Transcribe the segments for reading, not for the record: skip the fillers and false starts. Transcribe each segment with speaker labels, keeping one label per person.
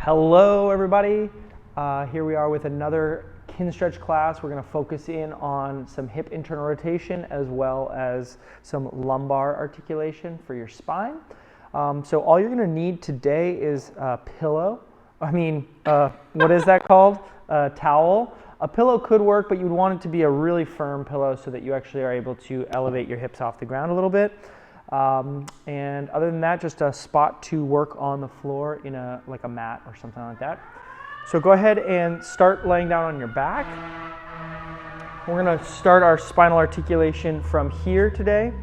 Speaker 1: Hello everybody, here we are with another Kinstretch class. We're going to focus in on some hip internal rotation as well as some lumbar articulation for your spine. So all you're going to need today is a pillow. What is that called? A towel. A pillow could work, but you would want it to be a really firm pillow so that you actually are able to elevate your hips off the ground a little bit. And other than that, just a spot to work on the floor in like a mat or something like that. So go ahead and start laying down on your back. We're going to start our spinal articulation from here today.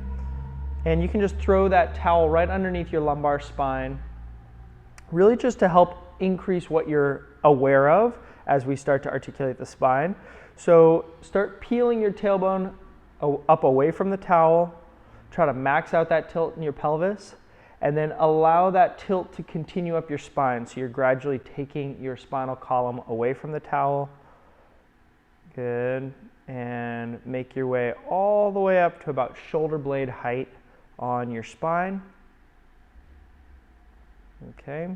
Speaker 1: And you can just throw that towel right underneath your lumbar spine, really just to help increase what you're aware of as we start to articulate the spine. So start peeling your tailbone up away from the towel. Try to max out that tilt in your pelvis, and then allow that tilt to continue up your spine. So you're gradually taking your spinal column away from the towel. Good. And make your way all the way up to about shoulder blade height on your spine. Okay.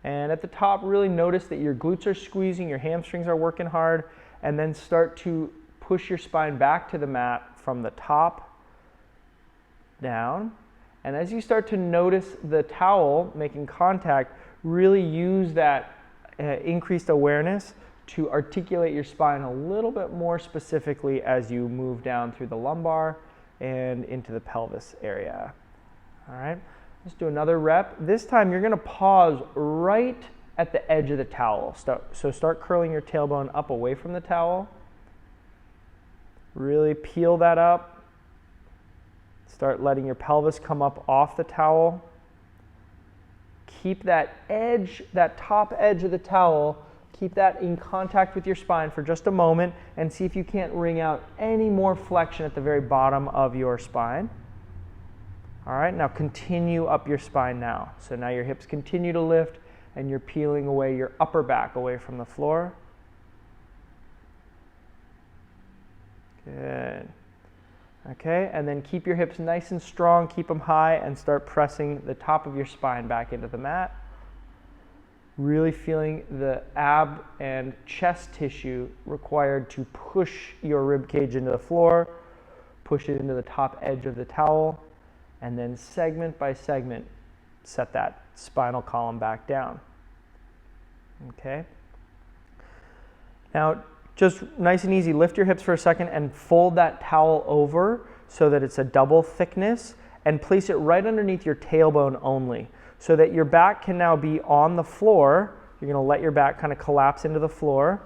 Speaker 1: And at the top, really notice that your glutes are squeezing, your hamstrings are working hard, and then start to push your spine back to the mat from the top down. And as you start to notice the towel making contact, really use that increased awareness to articulate your spine a little bit more specifically as you move down through the lumbar and into the pelvis area. All right, let's do another rep. This time you're going to pause right at the edge of the towel. So start curling your tailbone up away from the towel. Really peel that up. Start letting your pelvis come up off the towel. Keep that edge, that top edge of the towel, keep that in contact with your spine for just a moment and see if you can't wring out any more flexion at the very bottom of your spine. All right, now continue up your spine now. So now your hips continue to lift and you're peeling away your upper back away from the floor. Good. Okay, and then keep your hips nice and strong, keep them high, and start pressing the top of your spine back into the mat. Really feeling the ab and chest tissue required to push your rib cage into the floor, push it into the top edge of the towel, and then segment by segment, set that spinal column back down. Okay. Now, just nice and easy, lift your hips for a second and fold that towel over so that it's a double thickness and place it right underneath your tailbone only so that your back can now be on the floor. You're going to let your back kind of collapse into the floor.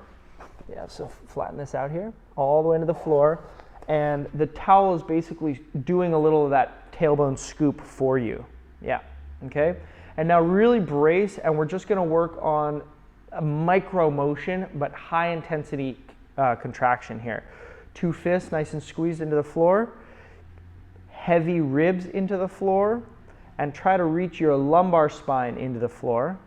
Speaker 1: Yeah, so flatten this out here, all the way into the floor. And the towel is basically doing a little of that tailbone scoop for you. Yeah, okay? And now really brace, and we're just going to work on a micro motion, but high intensity contraction here. Two fists nice and squeezed into the floor, heavy ribs into the floor, and try to reach your lumbar spine into the floor.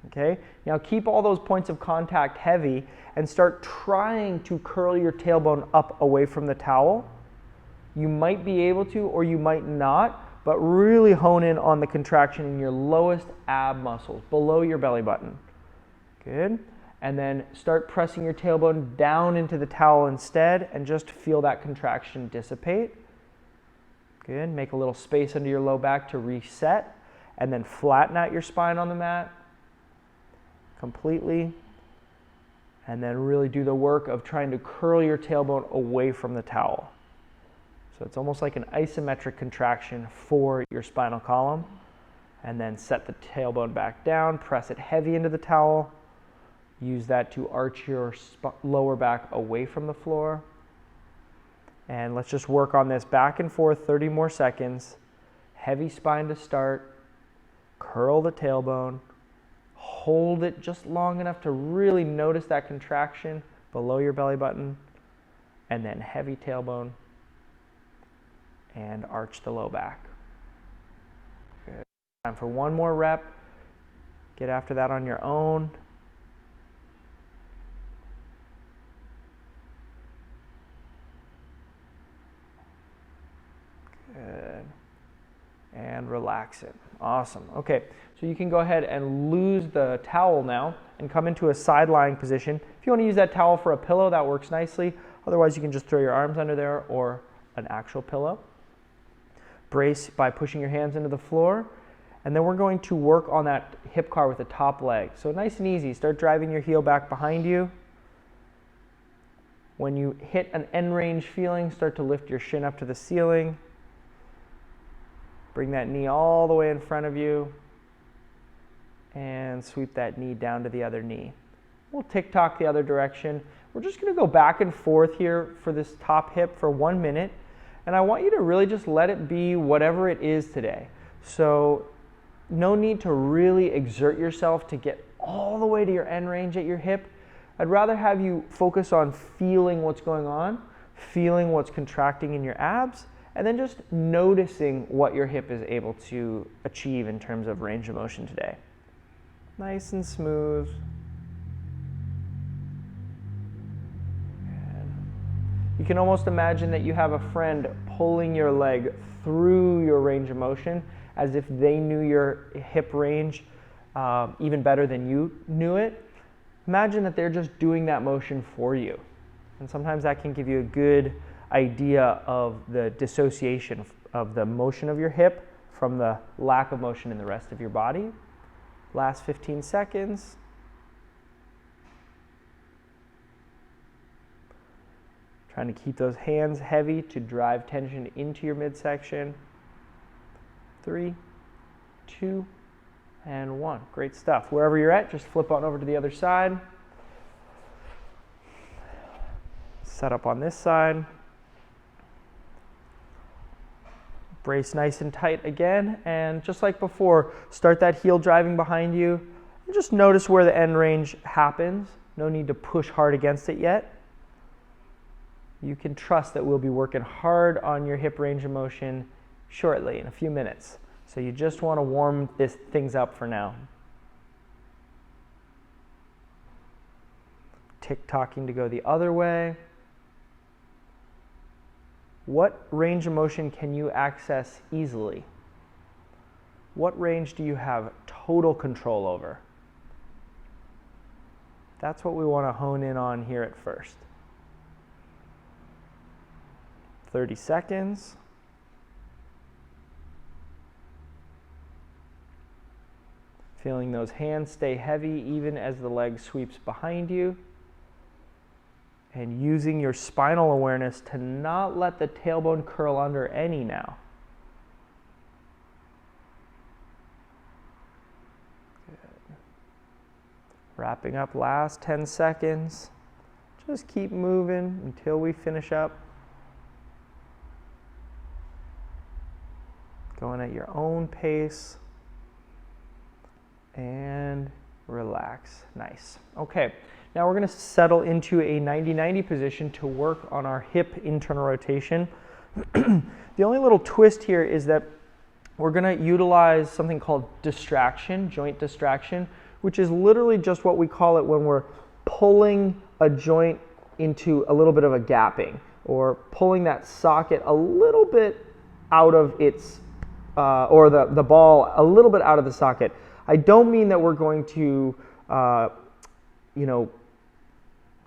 Speaker 1: Okay, now keep all those points of contact heavy and start trying to curl your tailbone up away from the towel. You might be able to or you might not, but really hone in on the contraction in your lowest ab muscles below your belly button. Good. And then start pressing your tailbone down into the towel instead and just feel that contraction dissipate. Good. Make a little space under your low back to reset and then flatten out your spine on the mat completely. And then really do the work of trying to curl your tailbone away from the towel. So it's almost like an isometric contraction for your spinal column. And then set the tailbone back down, press it heavy into the towel. Use that to arch your lower back away from the floor. And let's just work on this back and forth 30 more seconds. Heavy spine to start. Curl the tailbone. Hold it just long enough to really notice that contraction below your belly button. And then heavy tailbone. And arch the low back. Good. Time for one more rep. Get after that on your own. Good. And and relax it. Awesome. Okay, so you can go ahead and lose the towel now and come into a side lying position. If you want to use that towel for a pillow, that works nicely. Otherwise, you can just throw your arms under there or an actual pillow. Brace by pushing your hands into the floor. And then we're going to work on that hip car with the top leg. So nice and easy. Start driving your heel back behind you. When you hit an end range feeling, start to lift your shin up to the ceiling. Bring that knee all the way in front of you. And sweep that knee down to the other knee. We'll tick-tock the other direction. We're just going to go back and forth here for this top hip for 1 minute. And I want you to really just let it be whatever it is today. So no need to really exert yourself to get all the way to your end range at your hip. I'd rather have you focus on feeling what's going on, feeling what's contracting in your abs, and then just noticing what your hip is able to achieve in terms of range of motion today. Nice and smooth. You can almost imagine that you have a friend pulling your leg through your range of motion as if they knew your hip range even better than you knew it. Imagine that they're just doing that motion for you. And sometimes that can give you a good idea of the dissociation of the motion of your hip from the lack of motion in the rest of your body. Last 15 seconds. Trying to keep those hands heavy to drive tension into your midsection. 3, 2, and 1. Great stuff. Wherever you're at, just flip on over to the other side. Set up on this side. Brace nice and tight again. And just like before, start that heel driving behind you. And just notice where the end range happens. No need to push hard against it yet. You can trust that we'll be working hard on your hip range of motion shortly, in a few minutes. So you just want to warm things up for now. Tick-tocking to go the other way. What range of motion can you access easily? What range do you have total control over? That's what we want to hone in on here at first. 30 seconds. Feeling those hands stay heavy even as the leg sweeps behind you. And using your spinal awareness to not let the tailbone curl under any now. Good. Wrapping up, last 10 seconds. Just keep moving until we finish up. Going at your own pace. And relax. Nice. Okay, now we're going to settle into a 90-90 position to work on our hip internal rotation. The only little twist here is that we're going to utilize something called distraction, joint distraction, which is literally just what we call it when we're pulling a joint into a little bit of a gapping, or pulling that socket a little bit out of its, or the ball a little bit out of the socket. I don't mean that we're going to,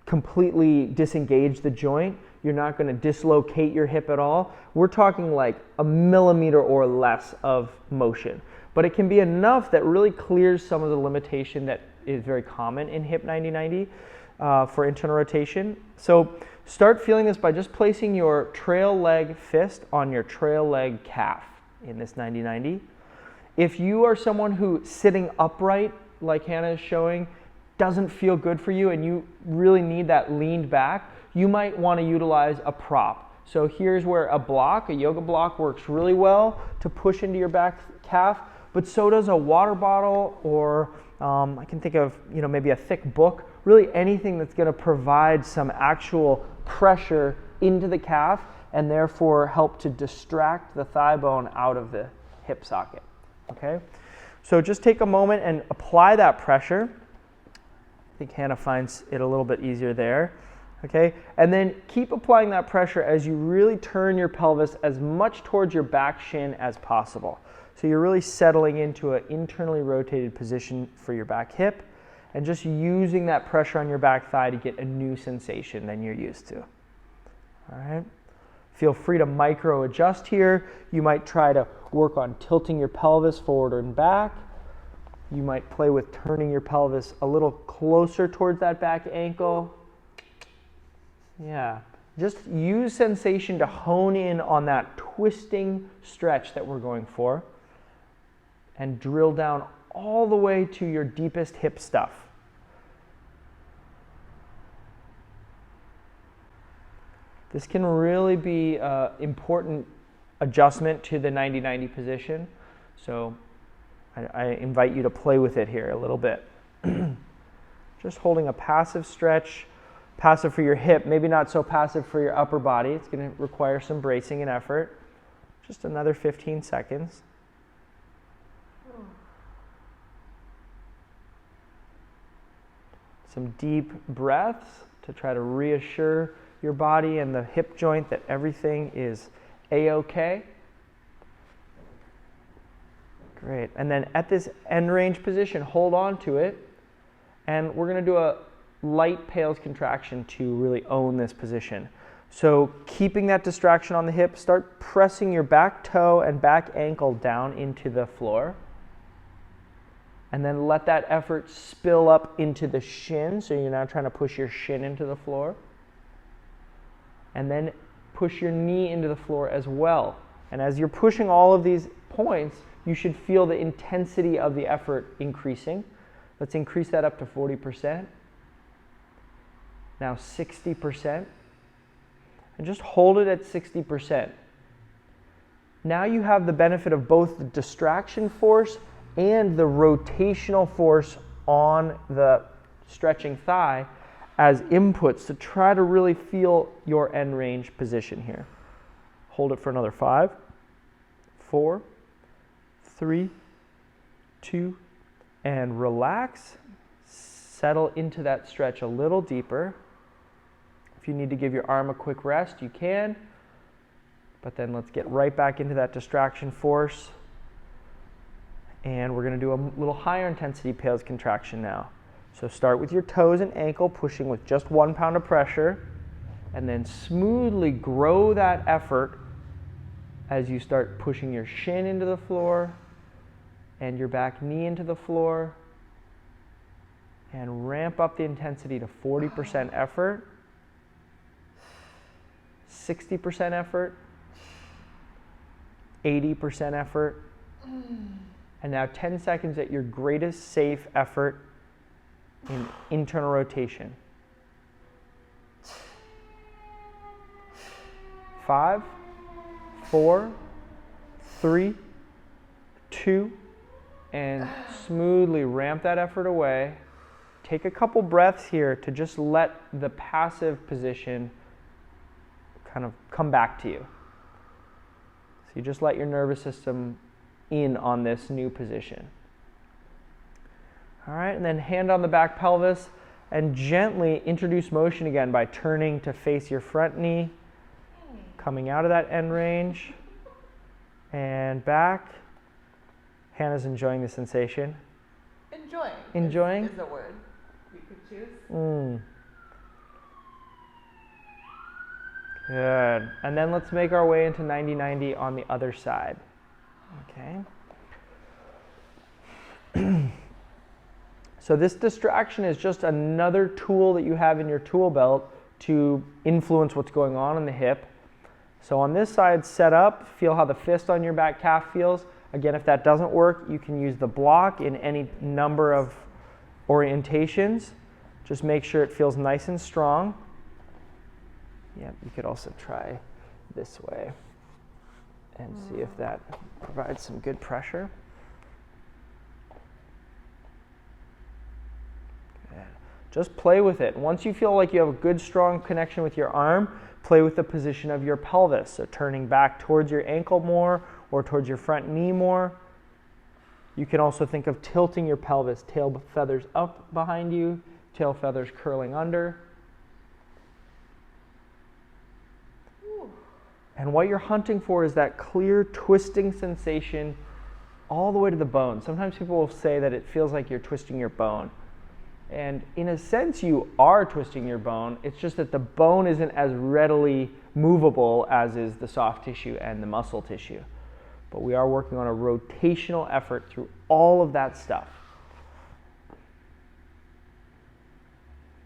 Speaker 1: completely disengage the joint. You're not going to dislocate your hip at all. We're talking like a millimeter or less of motion. But it can be enough that really clears some of the limitation that is very common in hip 90-90 for internal rotation. So start feeling this by just placing your trail leg fist on your trail leg calf in this 90-90. If you are someone who sitting upright, like Hannah is showing, doesn't feel good for you and you really need that leaned back, you might want to utilize a prop. So here's where a block, a yoga block, works really well to push into your back calf, but so does a water bottle, or I can think of maybe a thick book, really anything that's going to provide some actual pressure into the calf and therefore help to distract the thigh bone out of the hip socket. Okay, so just take a moment and apply that pressure. I think Hannah finds it a little bit easier there. Okay, and then keep applying that pressure as you really turn your pelvis as much towards your back shin as possible. So you're really settling into an internally rotated position for your back hip and just using that pressure on your back thigh to get a new sensation than you're used to. All right. Feel free to micro adjust here. You might try to work on tilting your pelvis forward and back. You might play with turning your pelvis a little closer towards that back ankle. Yeah. Just use sensation to hone in on that twisting stretch that we're going for and drill down all the way to your deepest hip stuff. This can really be an important adjustment to the 90-90 position. So I invite you to play with it here a little bit. Just holding a passive stretch, passive for your hip, maybe not so passive for your upper body. It's going to require some bracing and effort. Just another 15 seconds. Some deep breaths to try to reassure your body and the hip joint that everything is a-okay. Great. And then at this end range position, hold on to it. And we're going to do a light PAILs contraction to really own this position. So keeping that distraction on the hip, start pressing your back toe and back ankle down into the floor. And then let that effort spill up into the shin. So you're now trying to push your shin into the floor. And then push your knee into the floor as well. And as you're pushing all of these points, you should feel the intensity of the effort increasing. Let's increase that up to 40%. Now 60%. And just hold it at 60%. Now you have the benefit of both the distraction force and the rotational force on the stretching thigh as inputs to try to really feel your end range position here. Hold it for another 5, 4, 3, 2, and relax. Settle into that stretch a little deeper. If you need to give your arm a quick rest, you can. But then let's get right back into that distraction force. And we're going to do a little higher intensity PAILs contraction now. So start with your toes and ankle, pushing with just 1 pound of pressure, and then smoothly grow that effort as you start pushing your shin into the floor and your back knee into the floor, and ramp up the intensity to 40% effort, 60% effort, 80% effort, and now 10 seconds at your greatest safe effort in internal rotation. 5, 4, 3, 2, and smoothly ramp that effort away. Take a couple breaths here to just let the passive position kind of come back to you. So you just let your nervous system in on this new position. All right, and then hand on the back pelvis and gently introduce motion again by turning to face your front knee, coming out of that end range and back. Hannah's enjoying the sensation. Enjoying
Speaker 2: is the word we could choose.
Speaker 1: Good. And then let's make our way into 90-90 on the other side. Okay. So this distraction is just another tool that you have in your tool belt to influence what's going on in the hip. So on this side, set up, feel how the fist on your back calf feels. Again, if that doesn't work, you can use the block in any number of orientations. Just make sure it feels nice and strong. Yeah, you could also try this way and see if that provides some good pressure. Good. Just play with it. Once you feel like you have a good, strong connection with your arm, play with the position of your pelvis. So turning back towards your ankle more or towards your front knee more. You can also think of tilting your pelvis, tail feathers up behind you, tail feathers curling under. And what you're hunting for is that clear twisting sensation all the way to the bone. Sometimes people will say that it feels like you're twisting your bone. And in a sense, you are twisting your bone. It's just that the bone isn't as readily movable as is the soft tissue and the muscle tissue. But we are working on a rotational effort through all of that stuff.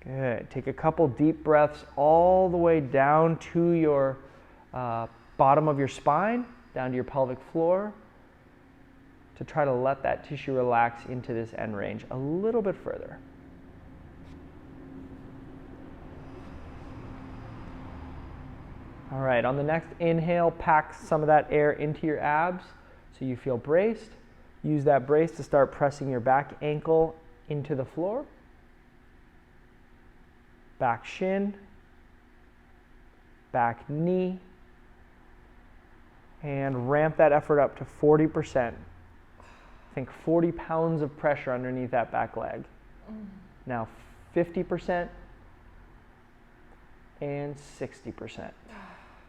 Speaker 1: Good. Take a couple deep breaths all the way down to your bottom of your spine, down to your pelvic floor, to try to let that tissue relax into this end range a little bit further. All right, on the next inhale, pack some of that air into your abs so you feel braced. Use that brace to start pressing your back ankle into the floor. Back shin, back knee, and ramp that effort up to 40%. Think 40 pounds of pressure underneath that back leg. Now 50% and 60%.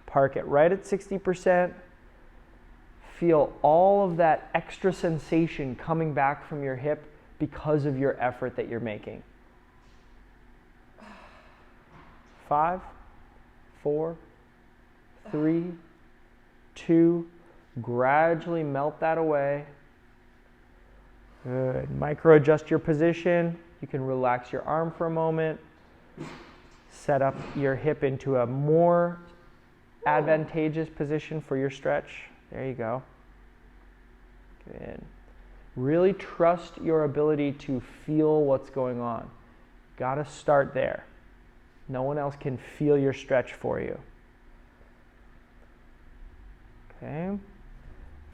Speaker 1: Park it right at 60%. Feel all of that extra sensation coming back from your hip because of your effort that you're making. 5, 4, 3, 2, gradually melt that away. Good. Micro adjust your position. You can relax your arm for a moment. Set up your hip into a more advantageous position for your stretch. There you go. Good. Really trust your ability to feel what's going on. Gotta start there. No one else can feel your stretch for you. Okay.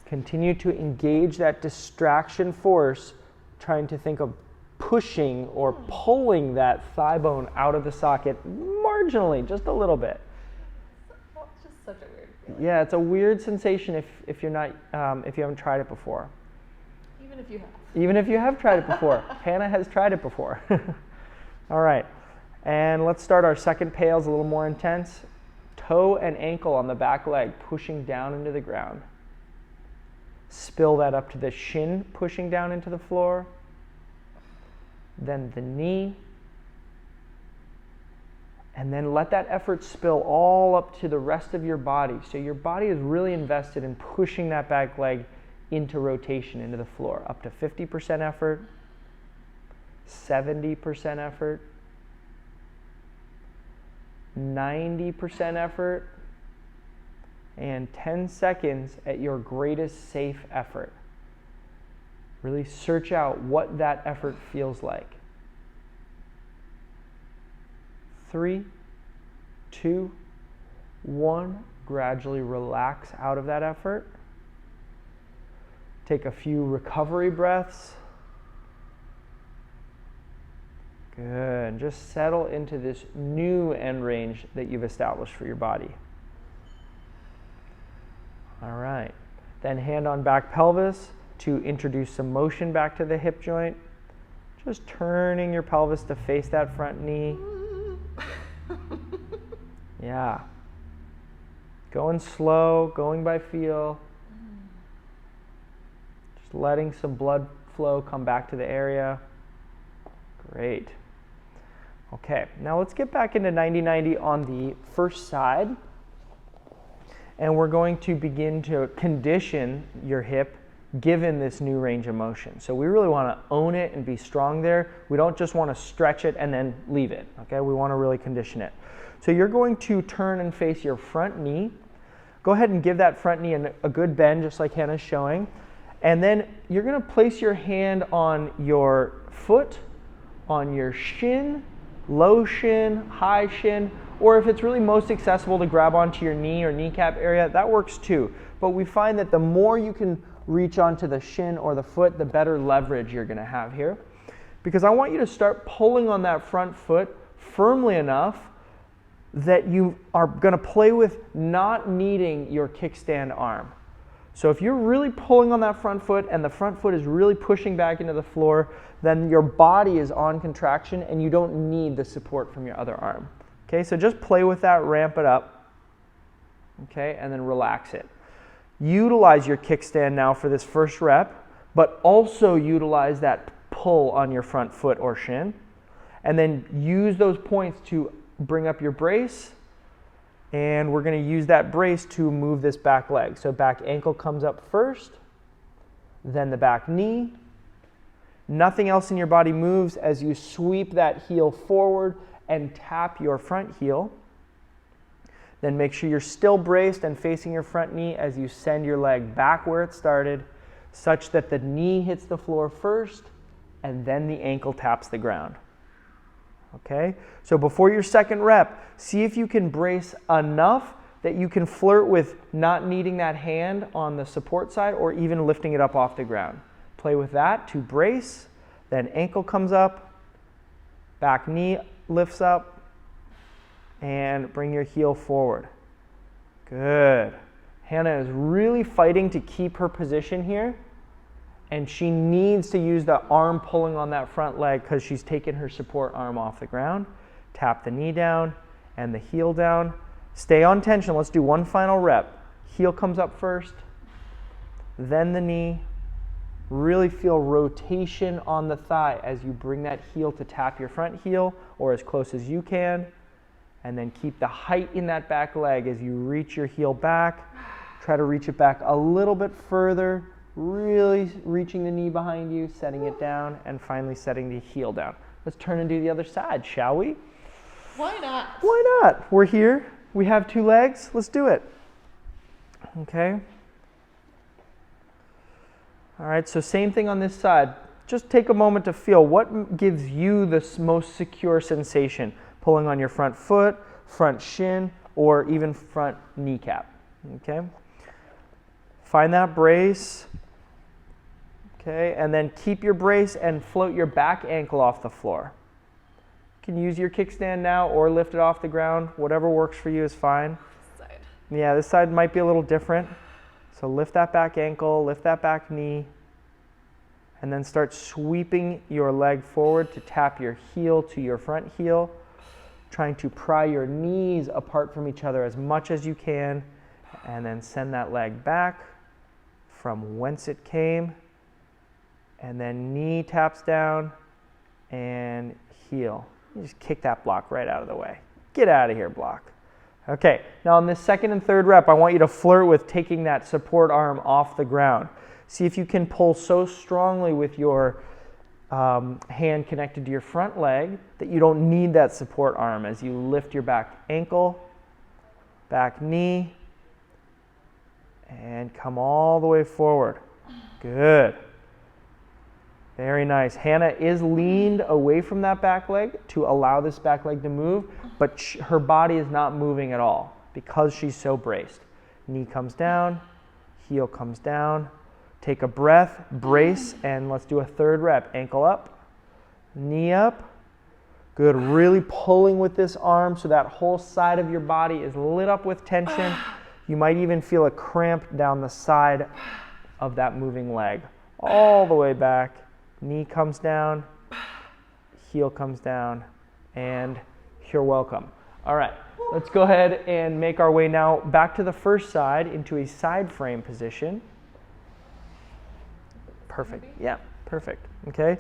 Speaker 1: Continue to engage that distraction force, trying to think of pushing or pulling that thigh bone out of the socket marginally, just a little bit.
Speaker 2: It's just such a weird feeling.
Speaker 1: Yeah, it's a weird sensation if you're not if you haven't tried it before.
Speaker 2: Even if you have.
Speaker 1: Even if you have tried it before. Hannah has tried it before. All right. And let's start our second pails a little more intense. Toe and ankle on the back leg, pushing down into the ground. Spill that up to the shin, pushing down into the floor. Then the knee. And then let that effort spill all up to the rest of your body. So your body is really invested in pushing that back leg into rotation, into the floor. Up to 50% effort, 70% effort, 90% effort, and 10 seconds at your greatest safe effort. Really search out what that effort feels like. 3, 2, 1. Gradually relax out of that effort. Take a few recovery breaths. Good. Just settle into this new end range that you've established for your body. All right. Then hand on back pelvis to introduce some motion back to the hip joint. Just turning your pelvis to face that front knee. Yeah. Going slow, going by feel. Just letting some blood flow come back to the area. Great. Okay, now let's get back into 90-90 on the first side. And we're going to begin to condition your hip given this new range of motion. So we really want to own it and be strong there. We don't just want to stretch it and then leave it, okay? We want to really condition it. So you're going to turn and face your front knee. Go ahead and give that front knee a good bend, just like Hannah's showing. And then you're going to place your hand on your foot, on your shin, low shin, high shin, or if it's really most accessible to grab onto your knee or kneecap area, that works too. But we find that the more you can reach onto the shin or the foot, the better leverage you're going to have here. Because I want you to start pulling on that front foot firmly enough that you are going to play with not needing your kickstand arm. So if you're really pulling on that front foot and the front foot is really pushing back into the floor, then your body is on contraction and you don't need the support from your other arm. Okay, so just play with that, ramp it up, okay, and then relax it. Utilize your kickstand now for this first rep. but also utilize that pull on your front foot or shin. And then use those points to bring up your brace. And we're going to use that brace to move this back leg. So back ankle comes up first, then the back knee. Nothing else in your body moves as you sweep that heel forward and tap your front heel. Then make sure you're still braced and facing your front knee as you send your leg back where it started, such that the knee hits the floor first and then the ankle taps the ground. Okay? So before your second rep, see if you can brace enough that you can flirt with not needing that hand on the support side or even lifting it up off the ground. Play with that to brace, then ankle comes up, back knee lifts up, and bring your heel forward. Good. Hannah is really fighting to keep her position here, and she needs to use the arm pulling on that front leg because she's taken her support arm off the ground. Tap the knee down and the heel down. Stay on tension. Let's do one final rep. Heel comes up first, then the knee. Really feel rotation on the thigh as you bring that heel to tap your front heel or as close as you can. And then keep the height in that back leg as you reach your heel back. Try to reach it back a little bit further, really reaching the knee behind you, setting it down, and finally setting the heel down. Let's turn and do the other side, shall we?
Speaker 2: Why not?
Speaker 1: Why not? We're here. We have two legs. Let's do it. Okay. All right, so same thing on this side. Just take a moment to feel what gives you the most secure sensation. Pulling on your front foot, front shin, or even front kneecap. Okay. Find that brace. Okay, and then keep your brace and float your back ankle off the floor. You can use your kickstand now or lift it off the ground. Whatever works for you is fine.
Speaker 2: This side.
Speaker 1: Yeah, this side might be a little different. So lift that back ankle, lift that back knee, and then start sweeping your leg forward to tap your heel to your front heel, trying to pry your knees apart from each other as much as you can, and then send that leg back from whence it came, and then knee taps down and heel. You just kick that block right out of the way. Get out of here, block. Okay, now on this second and third rep, I want you to flirt with taking that support arm off the ground. See if you can pull so strongly with your hand connected to your front leg that you don't need that support arm as you lift your back ankle, back knee, and come all the way forward. Good. Very nice. Hannah is leaned away from that back leg to allow this back leg to move, but her body is not moving at all because she's so braced. Knee comes down, heel comes down. Take a breath, brace, and let's do a third rep. Ankle up, knee up. Good. Really pulling with this arm so that whole side of your body is lit up with tension. You might even feel a cramp down the side of that moving leg. All the way back. Knee comes down, heel comes down, and you're welcome. All right, let's go ahead and make our way now back to the first side into a side frame position. Perfect. Yeah, perfect. Okay.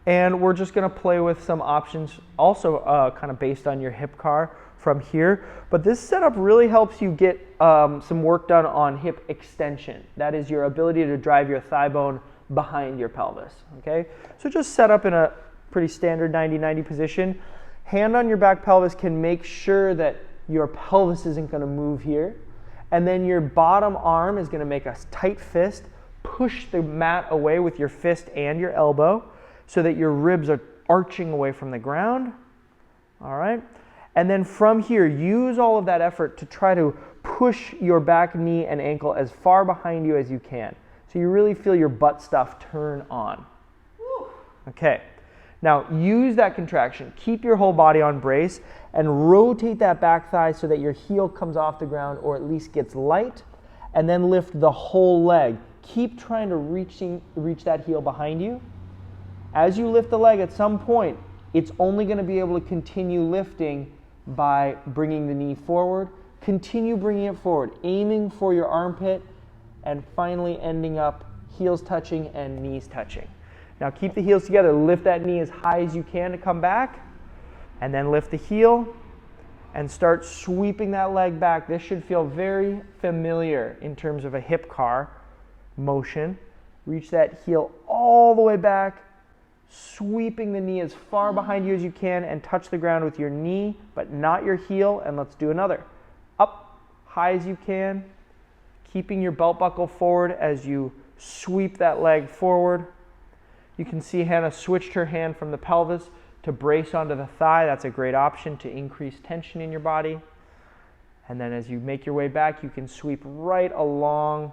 Speaker 1: And we're just going to play with some options also kind of based on your hip car from here. But this setup really helps you get some work done on hip extension. That is your ability to drive your thigh bone behind your pelvis. Okay. So just set up in a pretty standard 90-90 position. Hand on your back pelvis can make sure that your pelvis isn't going to move here. And then your bottom arm is going to make a tight fist. Push the mat away with your fist and your elbow so that your ribs are arching away from the ground. All right. And then from here, use all of that effort to try to push your back knee and ankle as far behind you as you can. So you really feel your butt stuff turn on. Okay. Now use that contraction. Keep your whole body on brace and rotate that back thigh so that your heel comes off the ground or at least gets light, and then lift the whole leg. Keep trying to reach that heel behind you. As you lift the leg at some point, it's only going to be able to continue lifting by bringing the knee forward. Continue bringing it forward, aiming for your armpit, and finally ending up heels touching and knees touching. Now keep the heels together. Lift that knee as high as you can to come back, and then lift the heel and start sweeping that leg back. This should feel very familiar in terms of a hip car motion. Reach that heel all the way back, sweeping the knee as far behind you as you can, and touch the ground with your knee, but not your heel. And let's do another. Up, high as you can, keeping your belt buckle forward as you sweep that leg forward. You can see Hannah switched her hand from the pelvis to brace onto the thigh. That's a great option to increase tension in your body. And then as you make your way back, you can sweep right along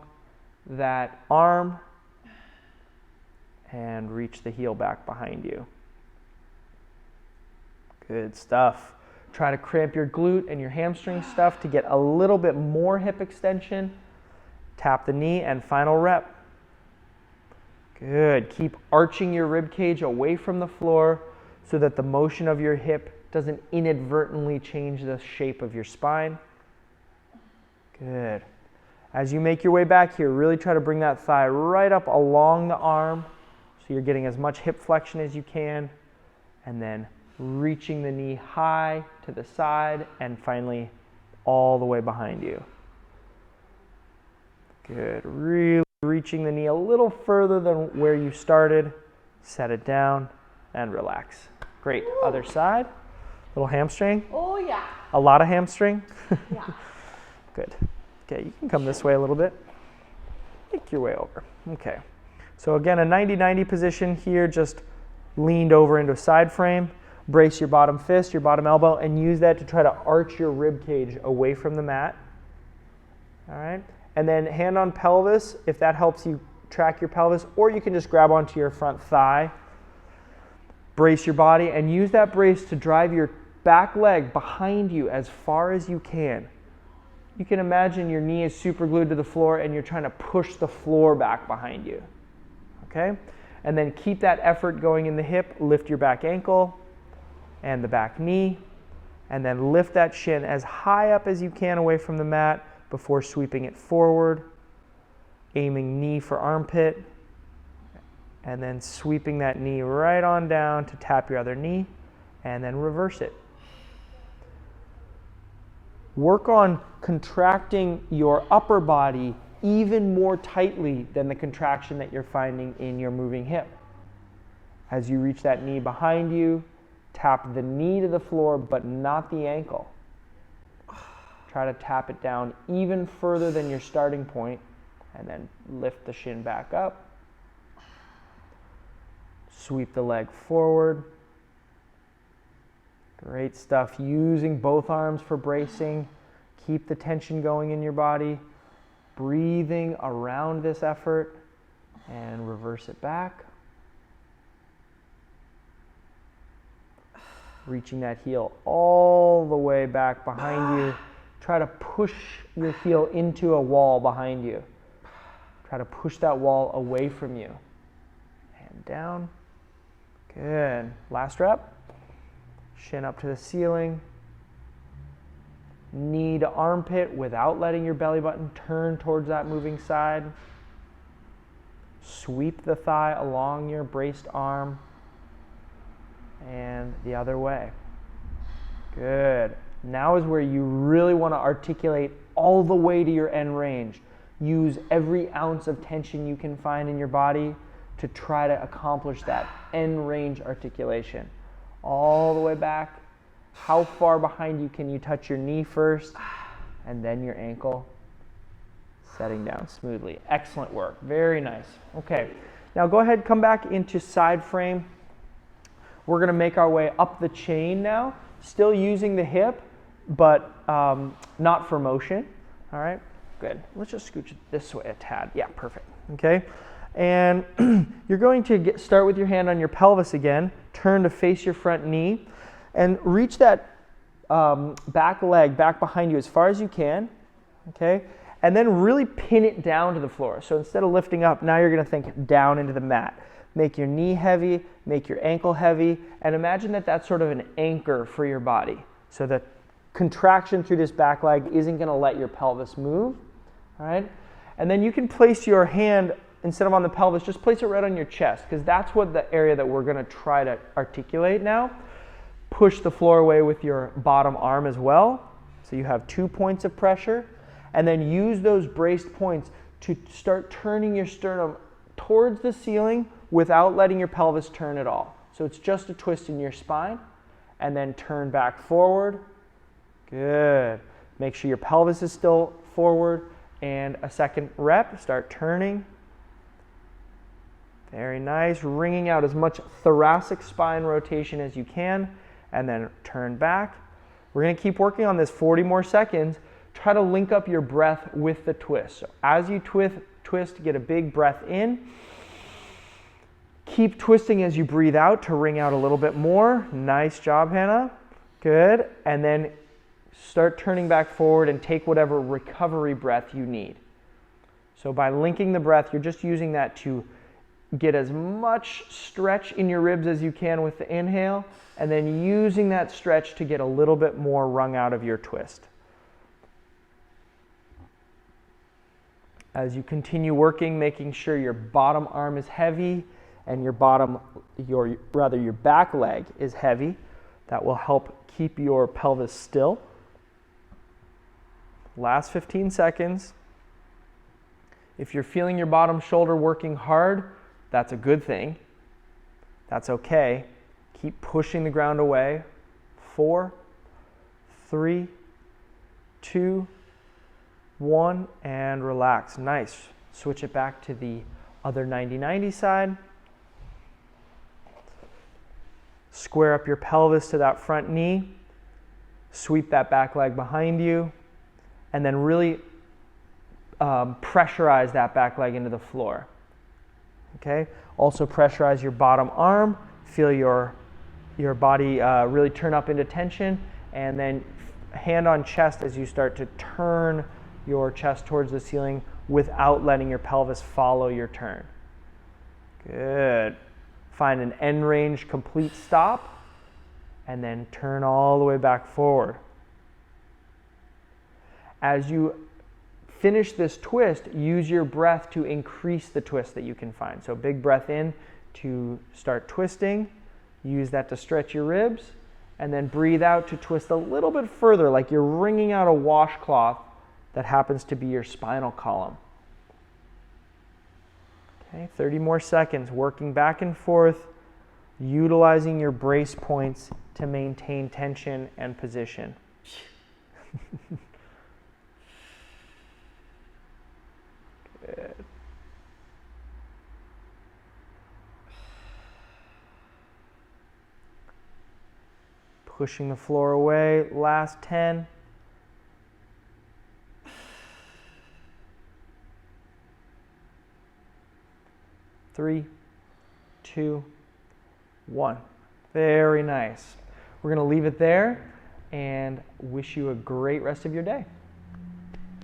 Speaker 1: that arm and reach the heel back behind you. Good stuff. Try to cramp your glute and your hamstring stuff to get a little bit more hip extension. Tap the knee and final rep. Good. Keep arching your rib cage away from the floor so that the motion of your hip doesn't inadvertently change the shape of your spine. Good. As you make your way back here, really try to bring that thigh right up along the arm so you're getting as much hip flexion as you can, and then reaching the knee high to the side and finally all the way behind you. Good. Really reaching the knee a little further than where you started. Set it down and relax. Great. Other side. Little hamstring.
Speaker 2: Oh, yeah.
Speaker 1: A lot of hamstring.
Speaker 2: Yeah.
Speaker 1: Good. Okay, you can come this way a little bit. Make your way over. Okay. So again, a 90-90 position here, just leaned over into a side frame. Brace your bottom fist, your bottom elbow, and use that to try to arch your rib cage away from the mat. All right. And then hand on pelvis, if that helps you track your pelvis, or you can just grab onto your front thigh. Brace your body and use that brace to drive your back leg behind you as far as you can. You can imagine your knee is super glued to the floor and you're trying to push the floor back behind you. Okay? And then keep that effort going in the hip. Lift your back ankle and the back knee, and then lift that shin as high up as you can away from the mat before sweeping it forward, aiming knee for armpit, and then sweeping that knee right on down to tap your other knee, and then reverse it. Work on contracting your upper body even more tightly than the contraction that you're finding in your moving hip. As you reach that knee behind you, tap the knee to the floor, but not the ankle. Try to tap it down even further than your starting point, and then lift the shin back up. Sweep the leg forward. Great stuff. Using both arms for bracing. Keep the tension going in your body. Breathing around this effort and reverse it back. Reaching that heel all the way back behind you. Try to push your heel into a wall behind you. Try to push that wall away from you. And down. Good. Last rep. Shin up to the ceiling. Knee to armpit without letting your belly button turn towards that moving side. Sweep the thigh along your braced arm. And the other way. Good. Now is where you really want to articulate all the way to your end range. Use every ounce of tension you can find in your body to try to accomplish that end range articulation. All the way back. How far behind you can you touch your knee first and then your ankle? Setting down smoothly. Excellent work. Very nice. Okay. Now go ahead, come back into side frame. We're going to make our way up the chain now, still using the hip, but not for motion. All right, good. Let's just scooch it this way a tad. Yeah, perfect. Okay, and you're going to start with your hand on your pelvis again, turn to face your front knee, and reach that back leg back behind you as far as you can, okay? And then really pin it down to the floor. So instead of lifting up, now you're going to think down into the mat. Make your knee heavy, make your ankle heavy, and imagine that that's sort of an anchor for your body. So the contraction through this back leg isn't going to let your pelvis move, all right? And then you can place your hand instead of on the pelvis, just place it right on your chest, because that's what the area that we're going to try to articulate now. Push the floor away with your bottom arm as well. So you have 2 points of pressure, and then use those braced points to start turning your sternum towards the ceiling without letting your pelvis turn at all. So it's just a twist in your spine, and then turn back forward. Good. Make sure your pelvis is still forward, and a second rep. Start turning. Very nice. Wringing out as much thoracic spine rotation as you can, and then turn back. We're going to keep working on this 40 more seconds. Try to link up your breath with the twist. So as you twist, get a big breath in. Keep twisting as you breathe out to wring out a little bit more. Nice job, Hannah. Good. And then start turning back forward and take whatever recovery breath you need. So by linking the breath, you're just using that to get as much stretch in your ribs as you can with the inhale, and then using that stretch to get a little bit more wrung out of your twist. As you continue working, making sure your bottom arm is heavy and your back leg is heavy. That will help keep your pelvis still. Last 15 seconds. If you're feeling your bottom shoulder working hard, that's a good thing. That's okay. Keep pushing the ground away. 4, 3, 2, 1, and relax. Nice. Switch it back to the other 90-90 side. Square up your pelvis to that front knee. Sweep that back leg behind you. And then really pressurize that back leg into the floor. Okay? Also pressurize your bottom arm. Feel your body really turn up into tension. And then hand on chest as you start to turn your chest towards the ceiling without letting your pelvis follow your turn. Good. Find an end range complete stop, and then turn all the way back forward. As you finish this twist, use your breath to increase the twist that you can find. So big breath in to start twisting. Use that to stretch your ribs, and then breathe out to twist a little bit further, like you're wringing out a washcloth that happens to be your spinal column. Okay, 30 more seconds, working back and forth, utilizing your brace points to maintain tension and position. Good. Pushing the floor away, last 10. 3, 2, 1. Very nice. We're going to leave it there and wish you a great rest of your day.